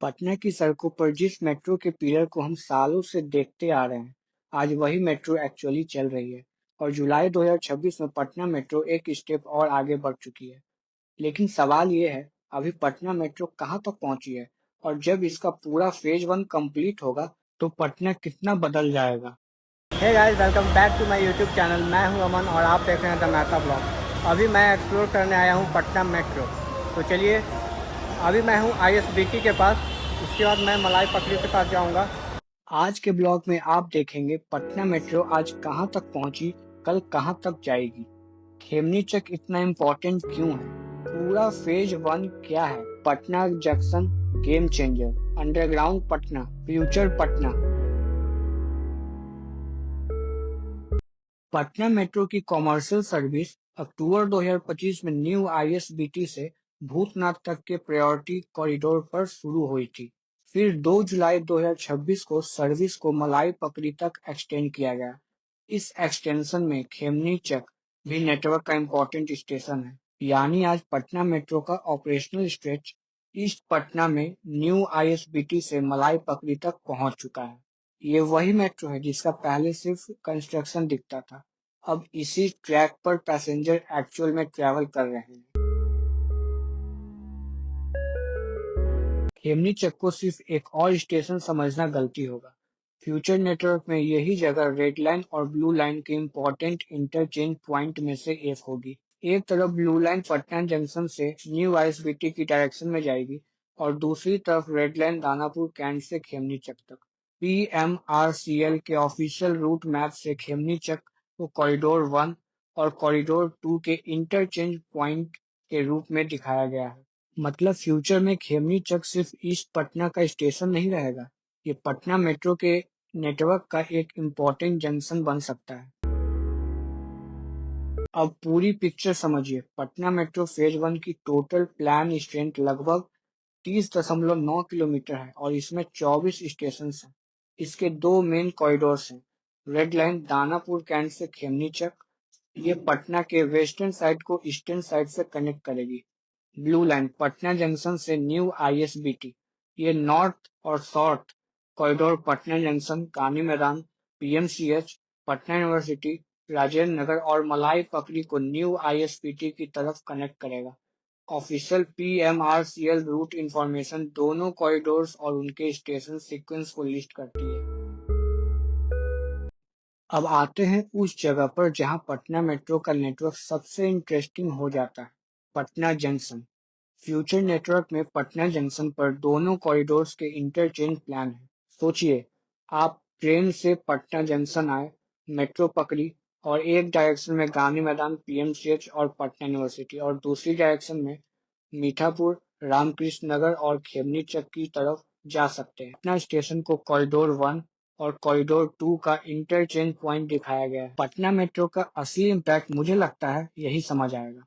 पटना की सड़कों पर जिस मेट्रो के पिलर को हम सालों से देखते आ रहे हैं, आज वही मेट्रो एक्चुअली चल रही है और जुलाई 2026 में पटना मेट्रो एक स्टेप और आगे बढ़ चुकी है। लेकिन सवाल ये है, अभी पटना मेट्रो कहाँ तक पहुंची है और जब इसका पूरा फेज 1 कंप्लीट होगा, तो पटना कितना बदल जाएगा। Hey guys, welcome back to my YouTube channel. मैं हूं अमन और आप देख रहे हैं द मेहता ब्लॉग। अभी मैं एक्सप्लोर करने आया हूं पटना मेट्रो। तो चलिए, अभी मैं हूं आईएसबीटी के पास, उसके बाद मैं मलाई पकड़ी के पास जाऊंगा। आज के ब्लॉग में आप देखेंगे पटना मेट्रो आज कहां तक पहुंची, कल कहां तक जाएगी, खेमनी चक इतना इम्पोर्टेंट क्यों है, पूरा फेज 1 क्या है, Patna junction game changer, underground Patna, future Patna. Patna metro की कॉमर्शियल सर्विस अक्टूबर 2025 में न्यू आईएसबीटी से भूतनाथ तक के प्रायोरिटी कॉरिडोर पर शुरू हुई थी। फिर 2 जुलाई 2026 को सर्विस को मलाई पकड़ी तक एक्सटेंड किया गया। इस एक्सटेंशन में खेमनी चक भी नेटवर्क का इम्पोर्टेंट स्टेशन है। यानी आज पटना मेट्रो का ऑपरेशनल स्ट्रेच ईस्ट पटना में न्यू आईएसबीटी से मलाई पकड़ी तक पहुंच चुका है। ये वही मेट्रो है जिसका पहले सिर्फ कंस्ट्रक्शन दिखता था। अब इसी ट्रैक पर पैसेंजर एक्चुअल में ट्रैवल कर रहे हैं। खेमनी चक को सिर्फ एक और स्टेशन समझना गलती होगा। फ्यूचर नेटवर्क में यही जगह रेड लाइन और ब्लू लाइन के इम्पोर्टेंट इंटरचेंज पॉइंट में से एक होगी। एक तरफ ब्लू लाइन पटना जंक्शन से न्यू आईएसबीटी की डायरेक्शन में जाएगी और दूसरी तरफ रेड लाइन दानापुर कैंट से खेमनी चक तक। पीएमआरसीएल के ऑफिशियल रूट मैप से खेमनी चक को कॉरिडोर 1 और कॉरिडोर 2 के इंटरचेंज पॉइंट के रूप में दिखाया गया है। मतलब फ्यूचर में खेमनी चक सिर्फ ईस्ट पटना का स्टेशन नहीं रहेगा, ये पटना मेट्रो के नेटवर्क का एक इम्पोर्टेंट जंक्शन बन सकता है। अब पूरी पिक्चर समझिए। पटना मेट्रो फेज 1 की टोटल प्लान स्ट्रेंथ लगभग 30.9 किलोमीटर है और इसमें 24 स्टेशन हैं। इसके दो मेन कॉरिडोर्स हैं। रेड लाइन दानापुर कैंट से खेमनी चक, ये पटना के वेस्टर्न साइड को ईस्टर्न साइड से कनेक्ट करेगी। ब्लू लाइन पटना जंक्शन से न्यू आईएसबीटी, ये नॉर्थ और south corridor Patna junction, Gandhi मैदान, पीएमसीएच, पटना यूनिवर्सिटी, राजेंद्र नगर और मलाई पकड़ी को न्यू आईएसबीटी की तरफ कनेक्ट करेगा। ऑफिशियल पीएमआरसीएल रूट इंफॉर्मेशन दोनों कॉरिडोर्स और उनके स्टेशन सीक्वेंस को लिस्ट करती है। अब आते हैं उस जगह पर जहां पटना मेट्रो का नेटवर्क सबसे इंटरेस्टिंग हो जाता है, पटना जंक्शन। फ्यूचर नेटवर्क में पटना जंक्शन पर दोनों कॉरिडोर्स के इंटरचेंज प्लान है। सोचिए, आप ट्रेन से पटना जंक्शन आए, मेट्रो पकड़ी और एक डायरेक्शन में गांधी मैदान, पीएमसीएच और पटना यूनिवर्सिटी और दूसरी डायरेक्शन में मीठापुर, रामकृष्ण नगर और खेमनी चक की तरफ जा सकते हैं। पटना स्टेशन को कॉरिडोर 1 और कॉरिडोर 2 का इंटरचेंज पॉइंट दिखाया गया है। पटना मेट्रो का असली इम्पैक्ट मुझे लगता है यही समझ आएगा,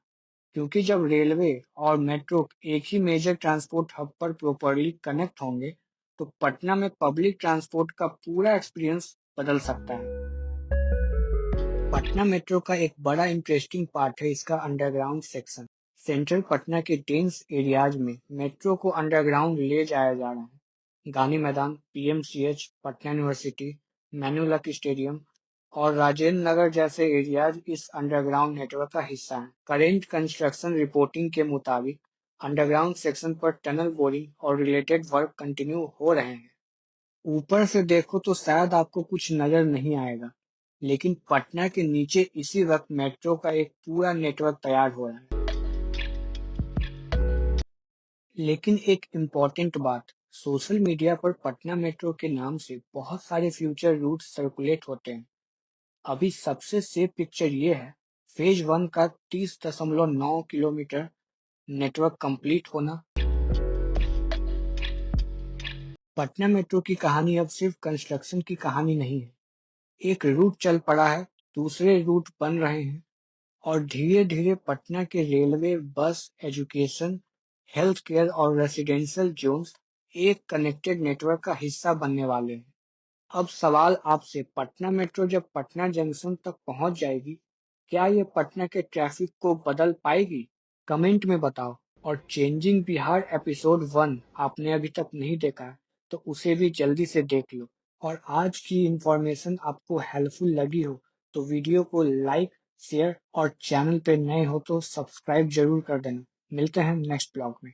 क्योंकि जब रेलवे और मेट्रो एक ही मेजर ट्रांसपोर्ट हब पर प्रॉपरली कनेक्ट होंगे, तो पटना में पब्लिक ट्रांसपोर्ट का पूरा एक्सपीरियंस बदल सकता है। पटना मेट्रो का एक बड़ा इंटरेस्टिंग पार्ट है इसका अंडरग्राउंड सेक्शन। सेंट्रल पटना के डेंस एरियाज में मेट्रो को अंडरग्राउंड ले जाया जा रहा है। गांधी मैदान, पीएमसीएच, पटना यूनिवर्सिटी, मैन्युलक स्टेडियम और राजेंद्र नगर जैसे एरियाज इस अंडरग्राउंड नेटवर्क का हिस्सा हैं। करेंट कंस्ट्रक्शन रिपोर्टिंग के मुताबिक अंडरग्राउंड सेक्शन पर टनल बोरिंग और रिलेटेड वर्क कंटिन्यू हो रहे हैं। ऊपर से देखो तो शायद आपको कुछ नजर नहीं आएगा, लेकिन पटना के नीचे इसी वक्त मेट्रो का एक पूरा नेटवर्क तैयार हो रहा है। लेकिन एक इम्पॉर्टेंट बात, सोशल मीडिया पर पटना मेट्रो के नाम से बहुत सारे फ्यूचर रूट सर्कुलेट होते हैं। अभी सबसे सेफ पिक्चर ये है, फेज 1 का 30.9 किलोमीटर नेटवर्क कंप्लीट होना। पटना मेट्रो की कहानी अब सिर्फ कंस्ट्रक्शन की कहानी नहीं है। एक रूट चल पड़ा है, दूसरे रूट बन रहे हैं और धीरे धीरे पटना के रेलवे, बस, एजुकेशन, हेल्थ केयर और रेसिडेंशियल जोन्स एक कनेक्टेड नेटवर्क का हिस्सा बनने वाले हैं। अब सवाल आपसे, पटना मेट्रो जब पटना जंक्शन तक पहुंच जाएगी, क्या ये पटना के ट्रैफिक को बदल पाएगी? कमेंट में बताओ। और चेंजिंग बिहार एपिसोड 1 आपने अभी तक नहीं देखा है तो उसे भी जल्दी से देख लो। और आज की इंफॉर्मेशन आपको हेल्पफुल लगी हो तो वीडियो को लाइक, शेयर और चैनल पे नए हो तो सब्सक्राइब जरूर कर देना। मिलते हैं नेक्स्ट ब्लॉग में।